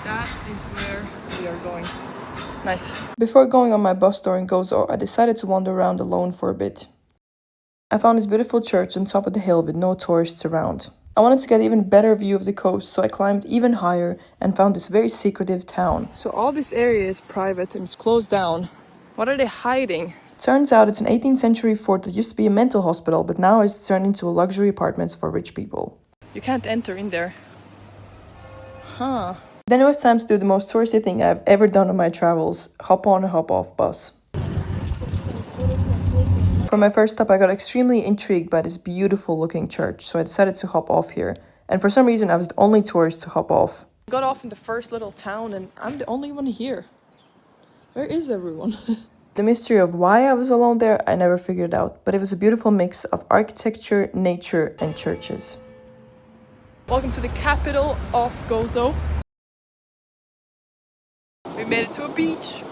That is where we are going. Nice. Before going on my bus tour in Gozo, I decided to wander around alone for a bit. I found this beautiful church on top of the hill with no tourists around. I wanted to get an even better view of the coast, so I climbed even higher and found this very secretive town. So all this area is private and it's closed down. What are they hiding? Turns out it's an 18th century fort that used to be a mental hospital, but now it's turned into luxury apartments for rich people. You can't enter in there. Huh. Then it was time to do the most touristy thing I've ever done on my travels, hop on and hop off bus. For my first stop, I got extremely intrigued by this beautiful looking church, so I decided to hop off here. And for some reason, I was the only tourist to hop off. I got off in the first little town and I'm the only one here. Where is everyone? The mystery of why I was alone there, I never figured out, but it was a beautiful mix of architecture, nature, and churches. Welcome to the capital of Gozo. We made it to a beach.